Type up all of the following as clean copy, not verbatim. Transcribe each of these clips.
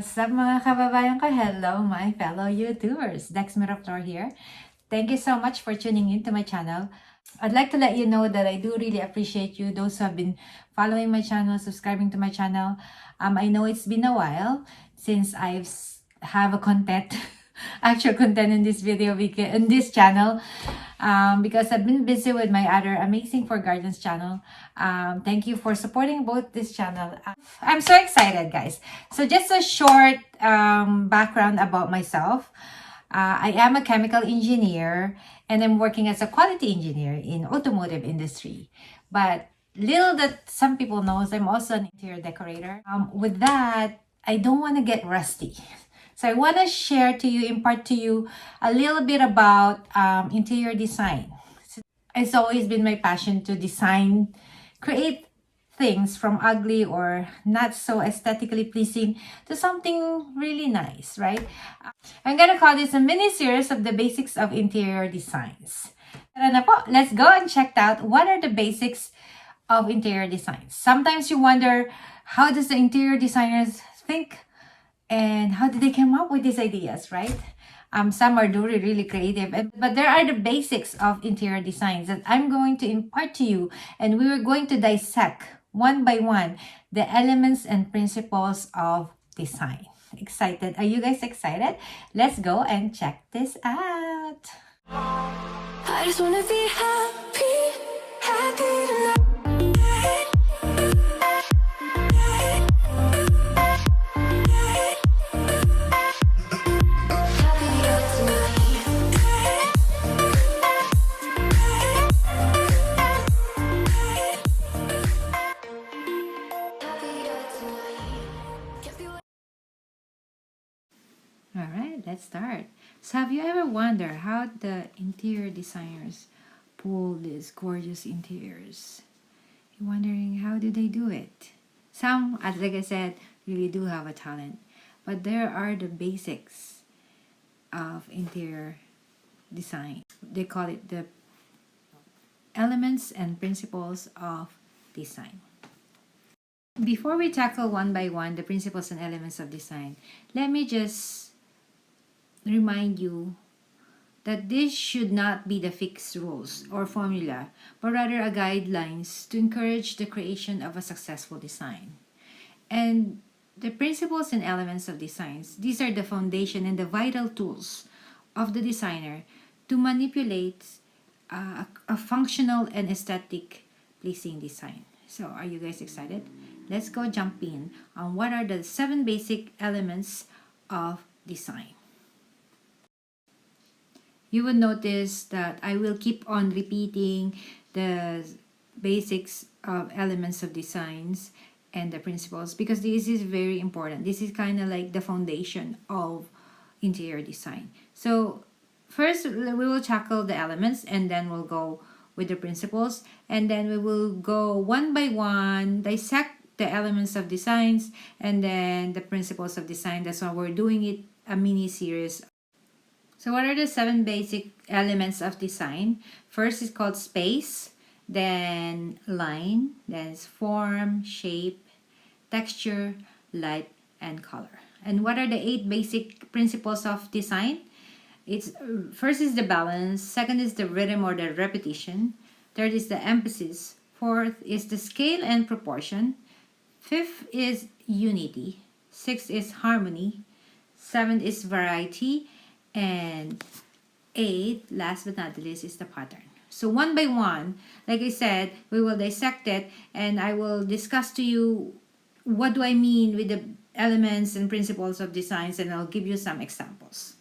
What's up mga kababayan ko? Hello my fellow YouTubers. Dex Miraflor here. Thank you so much for tuning in to my channel. I'd like to let you know that I do really appreciate you, those who have been following my channel, subscribing to my channel. I know it's been a while since I've have a content, actual content in this video, in this channel. Because I've been busy with my other Amazing for Gardens channel. Thank you for supporting both this channel. I'm so excited, guys. So just a short background about myself. I am a chemical engineer and I'm working as a quality engineer in automotive industry. But little that some people knows, I'm also an interior decorator. With that, I don't want to get rusty. So I want to share to you, impart to you a little bit about interior design. It's always been my passion to design, create things from ugly or not so aesthetically pleasing to something really nice, right? I'm gonna call this a mini series of the basics of interior designs. Tara na po, let's go and check out what are the basics of interior designs. Sometimes you wonder, how does the interior designers think and how did they come up with these ideas, right? Some are really creative, but there are the basics of interior designs that I'm going to impart to you, and we are going to dissect one by one the elements and principles of design. Excited? Are you guys excited? Let's go and check this out. I just wanna be happy tonight. All right, let's start. So have you ever wondered how the interior designers pull these gorgeous interiors? You're wondering how do they do it? Some, as like I said, really do have a talent. But there are the basics of interior design. They call it the elements and principles of design. Before we tackle one by one the principles and elements of design, let me just remind you that this should not be the fixed rules or formula, but rather a guidelines to encourage the creation of a successful design. And the principles and elements of designs, these are the foundation and the vital tools of the designer to manipulate a functional and aesthetic pleasing design. So are you guys excited? Let's go jump in on what are the 7 basic elements of design. You will notice that I will keep on repeating the basics of elements of designs and the principles because this is very important. This is kind of like the foundation of interior design. So first we will tackle the elements and then we'll go with the principles, and then we will go one by one, dissect the elements of designs and then the principles of design. That's why we're doing it a mini series. So what are the 7 basic elements of design? First is called space, then line, then it's form, shape, texture, light, and color. And what are the 8 basic principles of design? It's first is the balance, second is the rhythm or the repetition, third is the emphasis, fourth is the scale and proportion, fifth is unity, sixth is harmony, seventh is variety, and 8, last but not the least, is the pattern. So one by one, like I said, we will dissect it and I will discuss to you what do I mean with the elements and principles of designs, and I'll give you some examples.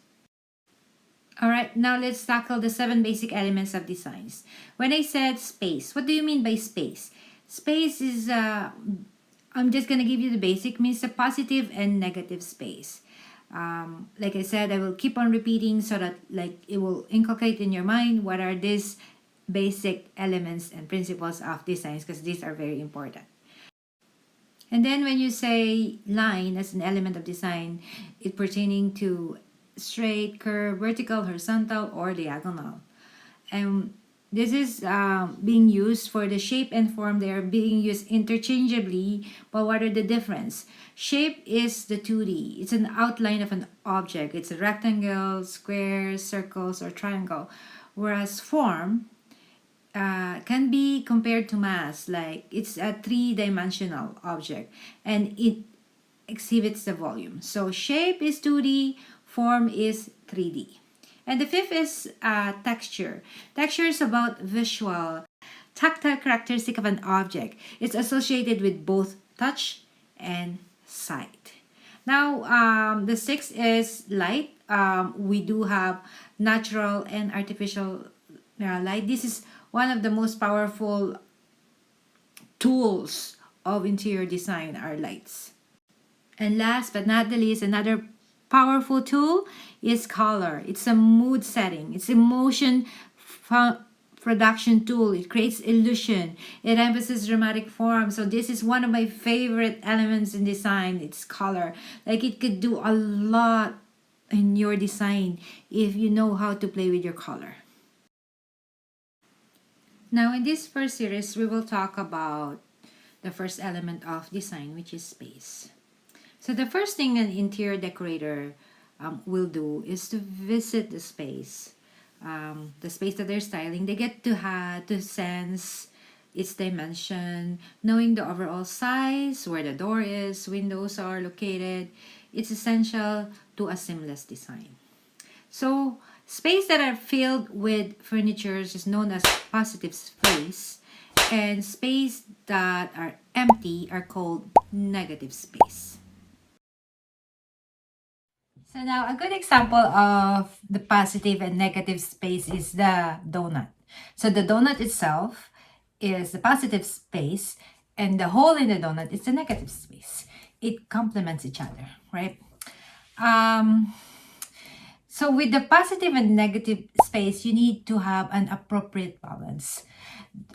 Alright, now let's tackle the 7 basic elements of designs. When I said space, what do you mean by space? Space is, I'm just going to give you the basic, means a positive and negative space. Like I said, I will keep on repeating so that like it will inculcate in your mind what are these basic elements and principles of designs, because these are very important. And then when you say line as an element of design, it pertaining to straight, curve, vertical, horizontal, or diagonal. And This is being used for the shape and form. They are being used interchangeably, but what are the difference? Shape is the 2D. It's an outline of an object. It's a rectangle, square, circles, or triangle. Whereas form can be compared to mass, like it's a three-dimensional object and it exhibits the volume. So shape is 2D, form is 3D. And the fifth is texture. Texture is about visual, tactile characteristic of an object. It's associated with both touch and sight. Now, the sixth is light. We do have natural and artificial light. This is one of the most powerful tools of interior design are lights. And last but not the least, another powerful tool is color. It's a mood setting. It's emotion production tool. It creates illusion. It emphasizes dramatic form. So this is one of my favorite elements in design. It's color. Like it could do a lot in your design if you know how to play with your color. Now in this first series, we will talk about the first element of design, which is space. So the first thing an interior decorator will do is to visit the space that they're styling. They get to sense its dimension, knowing the overall size, where the door is, windows are located. It's essential to a seamless design. So space that are filled with furniture is known as positive space, and space that are empty are called negative space. So now a good example of the positive and negative space is the donut. So the donut itself is the positive space and the hole in the donut is the negative space. It complements each other, right? So with the positive and negative space, you need to have an appropriate balance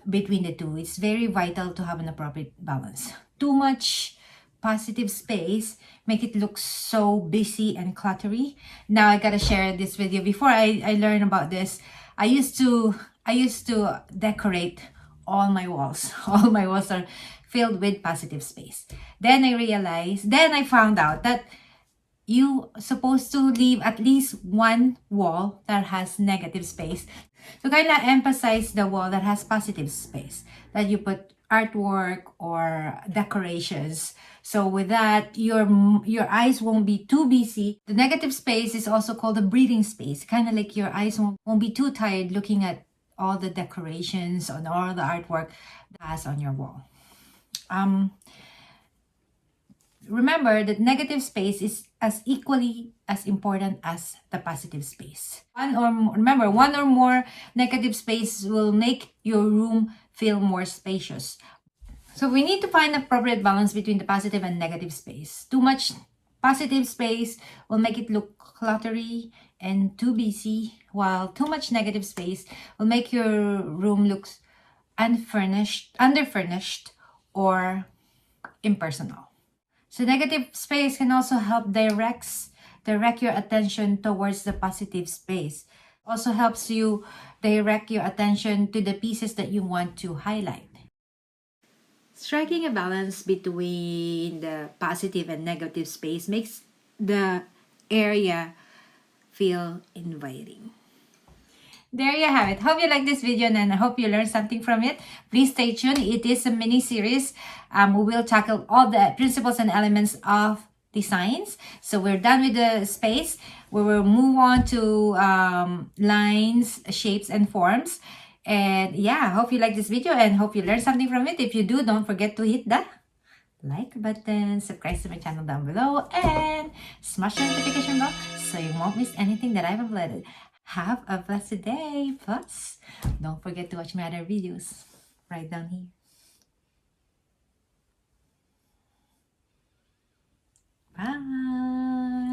between the two. It's very vital to have an appropriate balance. Too much positive space make it look so busy and cluttery. Now I gotta share this video. Before I learned about this, I used to decorate all my walls. All my walls are filled with positive space. Then I found out that you supposed to leave at least one wall that has negative space to kind of emphasize the wall that has positive space, that you put artwork or decorations. So with that, your eyes won't be too busy. The negative space is also called a breathing space, kind of like your eyes won't be too tired looking at all the decorations and all the artwork that has on your wall. Remember that negative space is as equally as important as the positive space. One or more negative space will make your room feel more spacious. So we need to find appropriate balance between the positive and negative space. Too much positive space will make it look cluttery and too busy, while too much negative space will make your room look underfurnished, or impersonal. So negative space can also help direct your attention towards the positive space. Also helps you direct your attention to the pieces that you want to highlight. Striking a balance between the positive and negative space makes the area feel inviting. There you have it. Hope you like this video and I hope you learned something from it. Please stay tuned. It is a mini series. We will tackle all the principles and elements of designs. So we're done with the space. We will move on to lines, shapes, and forms. And yeah, hope you like this video and hope you learned something from it. If you do, don't forget to hit the like button, subscribe to my channel down below, and smash the notification bell so you won't miss anything that I've uploaded. Have a blessed day. Plus, don't forget to watch my other videos right down here. Bye.